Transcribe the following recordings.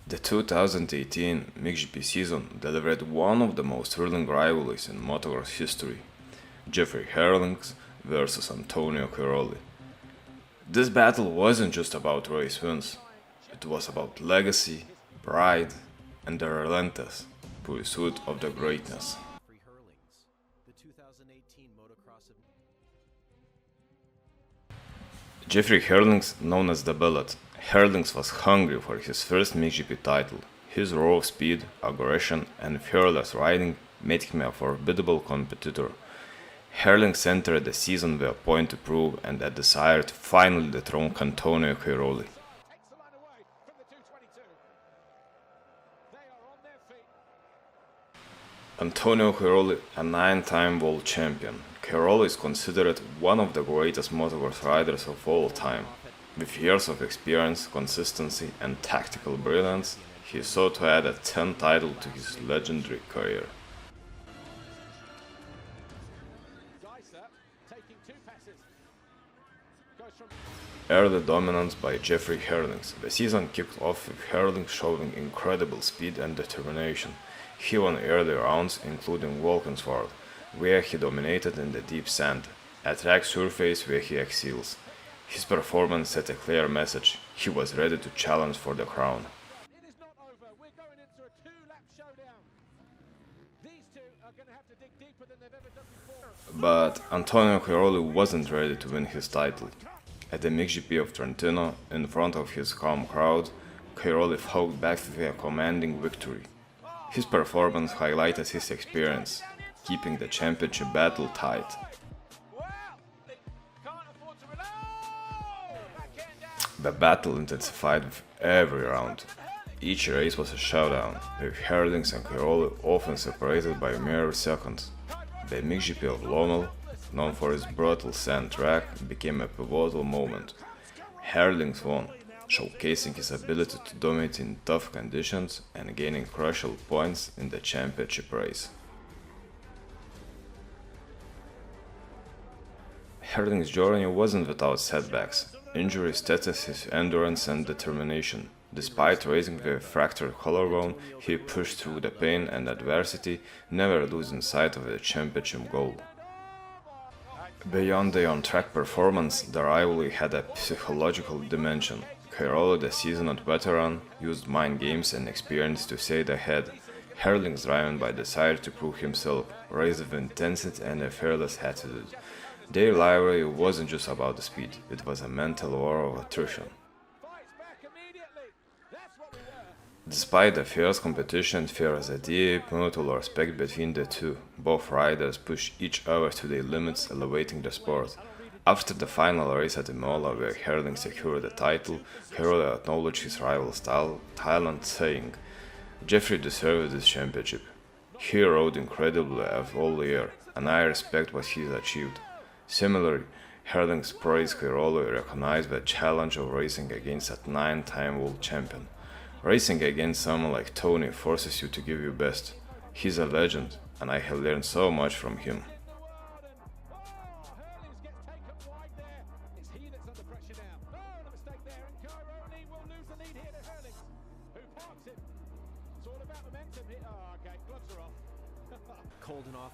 The 2018 MXGP season delivered one of the most thrilling rivalries in motocross history: Jeffrey Herlings versus Antonio Cairoli. This battle wasn't just about race wins, it was about legacy, pride, and the relentless pursuit of the greatness. Jeffrey Herlings, the 2018 motocross. Jeffrey Herlings, known as the Bullet, Herlings was hungry for his first MXGP title. His raw speed, aggression, and fearless riding made him a formidable competitor. Herlings entered the season with a point to prove and a desire to finally dethrone Antonio Cairoli. Antonio Cairoli, a 9-time world champion. Cairoli is considered one of the greatest motocross riders of all time. With years of experience, consistency, and tactical brilliance, he sought to add a 10th title to his legendary career. Early dominance by Jeffrey Herlings. The season kicked off with Herlings showing incredible speed and determination. He won early rounds, including Walkinsford, where he dominated in the deep sand, a track surface where he excels. His performance set a clear message: he was ready to challenge for the crown. It is not over. We're going into a two-lap showdown. These two are going to have to dig deeper than they've ever done before. But Antonio Cairoli wasn't ready to win his title. At the MXGP of Trentino, in front of his calm crowd, Cairoli fought back with a commanding victory. His performance highlighted his experience, keeping the championship battle tight. The battle intensified with every round. Each race was a showdown, with Herlings and Cairoli often separated by mere seconds. The MXGP of Lommel, known for its brutal sand track, became a pivotal moment. Herlings won, showcasing his ability to dominate in tough conditions and gaining crucial points in the championship race. Herlings' journey wasn't without setbacks. Injuries tested his endurance and determination. Despite racing with a fractured collarbone, he pushed through the pain and adversity, never losing sight of the championship goal. Beyond the on-track performance, the rivalry had a psychological dimension. Cairoli, the seasoned veteran, used mind games and experience to stay ahead. Herlings, driven by desire to prove himself, raced with intensity and a fearless attitude. Their rivalry wasn't just about the speed, it was a mental war of attrition. Despite the fierce competition, there was a deep mutual respect between the two. Both riders pushed each other to their limits, elevating the sport. After the final race at Imola, where Herlings secured the title, Cairoli acknowledged his rival's talent, saying, "Jeffrey deserved this championship. He rode incredibly all year, and I respect what he's achieved." Similarly, Herlings praised Cairoli, recognized the challenge of racing against a 9-time world champion. "Racing against someone like Tony forces you to give your best. He's a legend, and I have learned so much from him."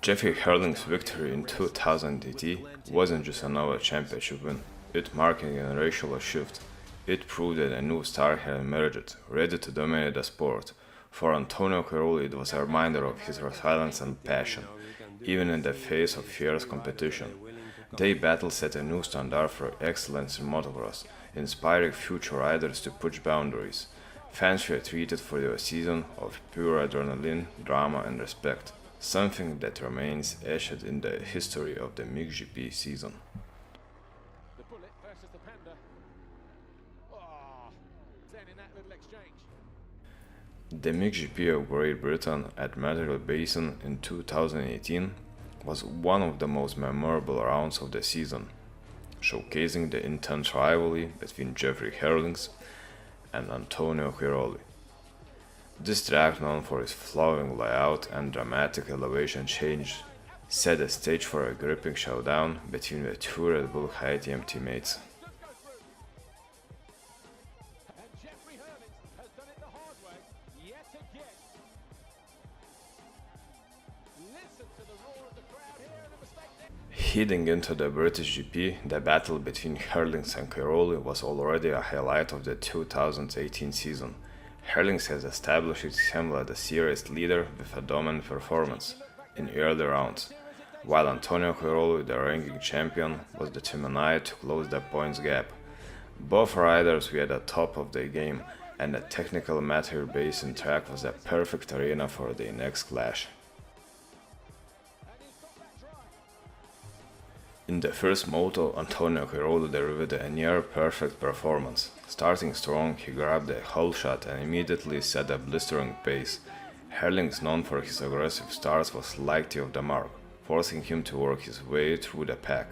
Jeffrey Herlings' victory in 2018 wasn't just another championship win, it marked a generational shift. It proved that a new star had emerged, ready to dominate the sport. For Antonio Cairoli, it was a reminder of his resilience and passion, even in the face of fierce competition. Their battle set a new standard for excellence in motocross, inspiring future riders to push boundaries. Fans were treated for their season of pure adrenaline, drama, and respect, something that remains etched in the history of the MXGP season. The Bullet versus the Panda. Oh, then in that little exchange. The MXGP of Great Britain at Material Basin in 2018 was one of the most memorable rounds of the season, showcasing the intense rivalry between Jeffrey Herlings and Antonio Cairoli. This track, known for its flowing layout and dramatic elevation change, set the stage for a gripping showdown between the two Red Bull KTM teammates. And Jeffrey Herlings has done it the hard way. Heading into the British GP, the battle between Herlings and Cairoli was already a highlight of the 2018 season. Herlings has established himself as the series leader with a dominant performance in early rounds, while Antonio Cairoli, the reigning champion, was determined to close the points gap. Both riders were at the top of their game, and the technical material basin track was a perfect arena for their next clash. In the first moto, Antonio Cairoli delivered a near-perfect performance. Starting strong, he grabbed a whole shot and immediately set a blistering pace. Herlings, known for his aggressive starts, was slightly off the mark, forcing him to work his way through the pack.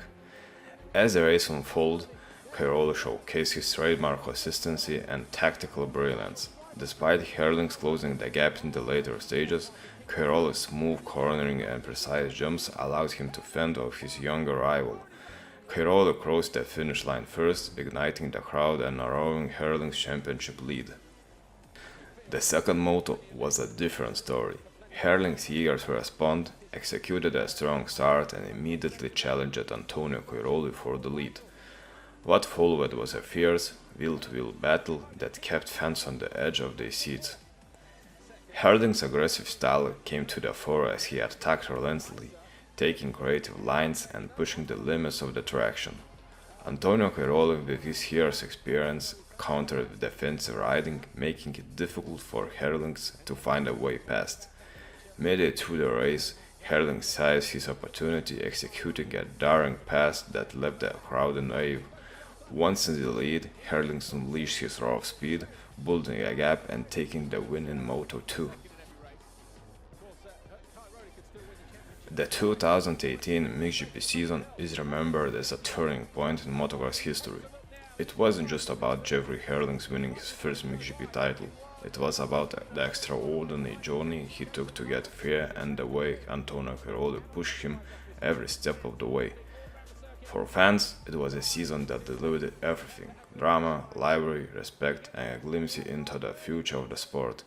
As the race unfolded, Cairoli showcased his trademark consistency and tactical brilliance. Despite Herlings closing the gap in the later stages, Cairoli's smooth cornering and precise jumps allowed him to fend off his younger rival. Cairoli crossed the finish line first, igniting the crowd and narrowing Herlings' championship lead. The second moto was a different story. Herlings, eager to respond, executed a strong start and immediately challenged Antonio Cairoli for the lead. What followed was a fierce, wheel-to-wheel battle that kept fans on the edge of their seats. Herlings' aggressive style came to the fore as he attacked relentlessly, taking creative lines and pushing the limits of the traction. Antonio Cairoli, with his years' experience, countered with defensive riding, making it difficult for Herlings to find a way past. Midway through the race, Herlings seized his opportunity, executing a daring pass that left the crowd in awe. Once in the lead, Herlings unleashed his raw speed, building a gap and taking the win in Moto 2. The 2018 MXGP season is remembered as a turning point in motocross history. It wasn't just about Jeffrey Herlings winning his first MXGP title, it was about the extraordinary journey he took to get here and the way Antonio Cairoli pushed him every step of the way. For fans, it was a season that delivered everything: drama, livery, respect, and a glimpse into the future of the sport.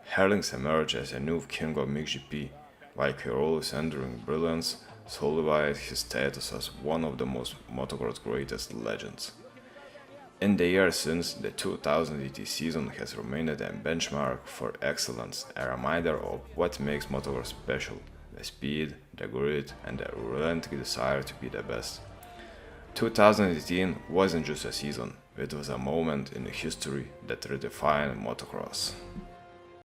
Herlings emerged as a new king of MXGP, while Cairoli's enduring brilliance solidified his status as one of the most motocross greatest legends. In the years since, the 2018 season has remained a benchmark for excellence, a reminder of what makes motocross special: the speed, the grit, and the relentless desire to be the best. 2018 wasn't just a season, it was a moment in history that redefined motocross.